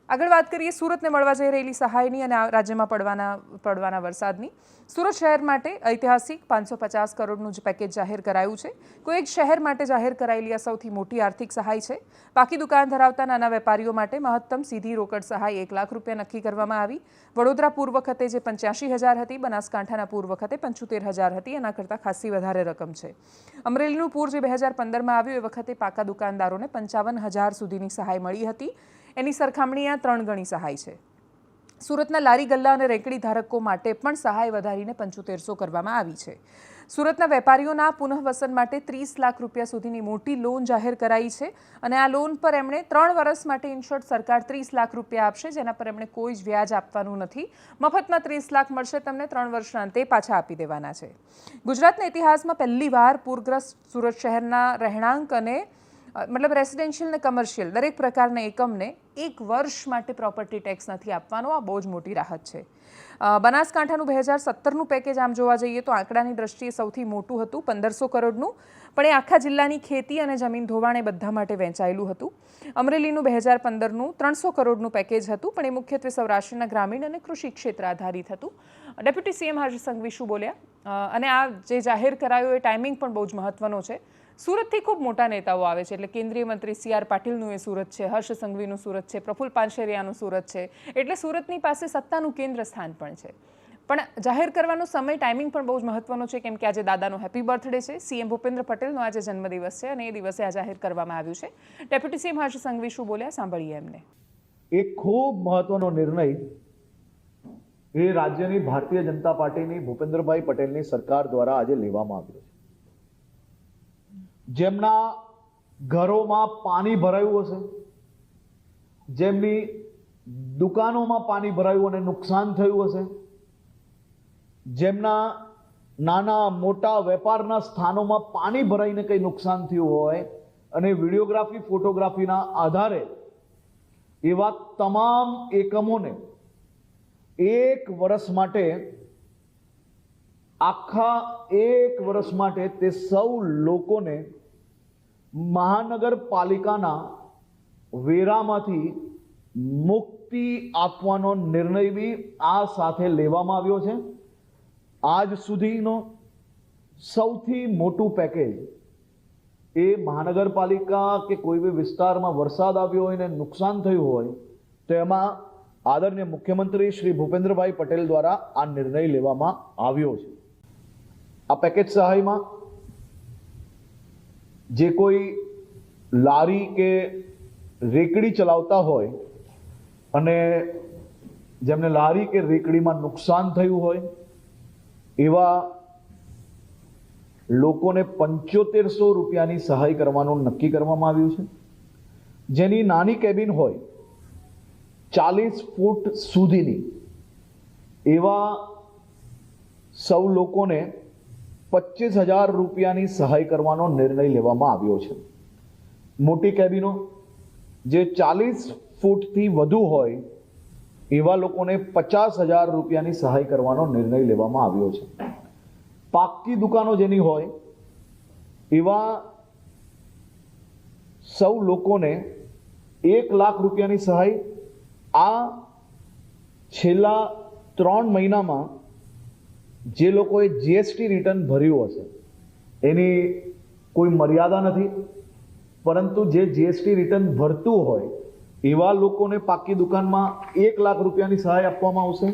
આગળ વાત કરીએ સુરતને મળવા જઈ રહેલી સહાયની અને રાજ્યમાં પડવાના વરસાદની। સુરત શહેર માટે ઐતિહાસિક 550 કરોડનું જ પેકેજ જાહેર કરાયું છે। કોઈ એક શહેર માટે જાહેર કરાયેલી આ સૌથી મોટી આર્થિક સહાય છે। બાકી દુકાન ધરાવતા નાના વેપારીઓ માટે મહત્તમ સીધી રોકડ સહાય 1 લાખ રૂપિયા નક્કી કરવામાં આવી। વડોદરા પૂર્વ વખતે જે 85,000 હતી, બનાસકાંઠાના પૂર્વ વખતે 75,000 હતી, એના કરતાં ખાસી વધારે રકમ છે। અમરેલીનું પૂર જે 2015માં આવ્યું એ વખતે પાકા દુકાનદારોને 55,000 સુધીની સહાય મળી હતી। એની સરખામણીએ 3 ગણી સહાય છે। સુરતના લારી ગલ્લા અને રેકડી ધારકો માટે પણ સહાય વધારીને 7500 કરવામાં આવી છે। સુરતના વેપારીઓના પુનઃવસન માટે 30 લાખ રૂપિયા સુધીની મોટી લોન જાહેર કરાઈ છે અને આ લોન પર એમણે 3 વર્ષ માટે ઇન્શોર્ટ સરકાર 30 લાખ રૂપિયા આપશે, જેના પર એમણે કોઈ જ વ્યાજ આપવાનું નથી। મફતમાં 30 લાખ મળશે તમને, 3 વર્ષના અંતે પાછા આપી દેવાના છે। ગુજરાતના ઇતિહાસમાં પહેલીવાર પૂરગ્રસ્ત સુરત શહેરના રહેણાંક અને રેસિડેન્શિયલ ને કમર્શિયલ દરેક પ્રકારના એકમને 1 વર્ષ માટે પ્રોપર્ટી ટેક્સ નથી આપવાનો। આ બહુ જ મોટી રાહત છે। બનાસકાંઠાનું 2017નું પેકેજ આમ જોવા જઈએ તો આંકડાની દ્રષ્ટિએ સૌથી મોટું હતું, 1500 કરોડનું, પણ એ આખા જિલ્લાની ખેતી અને જમીન ધોવાણ બધા માટે વહેંચાયેલું હતું। અમરેલીનું 2015નું 300 કરોડનું પેકેજ હતું, પણ એ મુખ્યત્વે સૌરાષ્ટ્રના ગ્રામીણ અને કૃષિ ક્ષેત્ર આધારિત હતું। ડેપ્યુટી સીએમ હર્ષ સંઘવી શું બોલ્યા અને આ જે જાહેર કરાયો એ ટાઈમિંગ પણ બહુ જ મહત્વનો છે। સુરતથી ખૂબ મોટા નેતાઓ આવે છે, એટલે કેન્દ્રીય મંત્રી CR પાટીલનું એ સુરત છે, હર્ષ સંઘવીનું સુરત છે, પ્રફુલ્લ પાનશેરિયાનું સુરત છે, એટલે સુરતની પાસે સત્તાનું કેન્દ્ર સ્થાન પણ છે। પણ જાહેર કરવાનો સમય ટાઈમિંગ પણ બહુ જ મહત્વનો છે, કેમ કે આજે દાદાનો હેપી બર્થડે છે। સીએમ ભૂપેન્દ્ર પટેલનો આજે જન્મદિવસ છે અને એ દિવસે આ જાહેર કરવામાં આવ્યું છે। ડેપ્યુટી સીએમ હર્ષ સંઘવી શું બોલ્યા, સાંભળીએ એમને। એક ખૂબ મહત્વનો નિર્ણય એ રાજ્યની ભારતીય જનતા પાર્ટીની ભૂપેન્દ્રભાઈ પટેલની સરકાર દ્વારા આજે લેવામાં આવ્યો છે। જેમના ઘરોમાં પાણી ભરાયું હશે, જેમની દુકાનોમાં પાણી ભરાયું અને નુકસાન થયું હશે, જેમના નાના મોટા વેપારના સ્થાનોમાં પાણી ભરાઈને કંઈ નુકસાન થયું હોય અને વિડીયોગ્રાફી ફોટોગ્રાફીના આધારે એવા તમામ એકમોને 1 વર્ષ માટે, આખા 1 વર્ષ માટે તે સૌ લોકોને મહાનગરપાલિકાના વેરામાંથી મુક્તિ આપવાનો નિર્ણય બી આ સાથે લેવામાં આવ્યો છે। આજ સુધીનો સૌથી મોટું પેકેજ એ મહાનગરપાલિકા કે કોઈ બી વિસ્તારમાં વરસાદ આવ્યો હોય ને નુકસાન થયું હોય તો એમાં આદરણીય મુખ્યમંત્રી શ્રી ભૂપેન્દ્રભાઈ પટેલ દ્વારા આ નિર્ણય લેવામાં આવ્યો છે। આ પેકેજ સહાયમાં જે કોઈ લારી કે રેકડી ચલાવતા હોય અને જેમને લારી કે રેકડીમાં નુકસાન થયું હોય એવા લોકોને 7500 રૂપિયાની સહાય કરવાનું નક્કી કરવામાં આવ્યું છે। જેની નાની કેબિન હોય 40 ફૂટ સુધીની, એવા સૌ લોકોને 25,000 રૂપિયાની સહાય કરવાનો નિર્ણય લેવામાં આવ્યો છે। મોટી કેબિનો જે 40 ફૂટથી વધુ હોય એવા લોકોને 50,000 રૂપિયાની સહાય કરવાનો નિર્ણય લેવામાં આવ્યો છે। પાકી દુકાનો જેની હોય એવા સૌ લોકોને 1 લાખ રૂપિયાની સહાય આ છેલ્લા 3 મહિનામાં જે લોકોએ GST રિટર્ન ભર્યું હશે એની કોઈ મર્યાદા નથી, પરંતુ જે GST રિટર્ન ભરતું હોય એવા લોકોને પાકી દુકાનમાં 1 લાખ રૂપિયાની સહાય આપવામાં આવશે।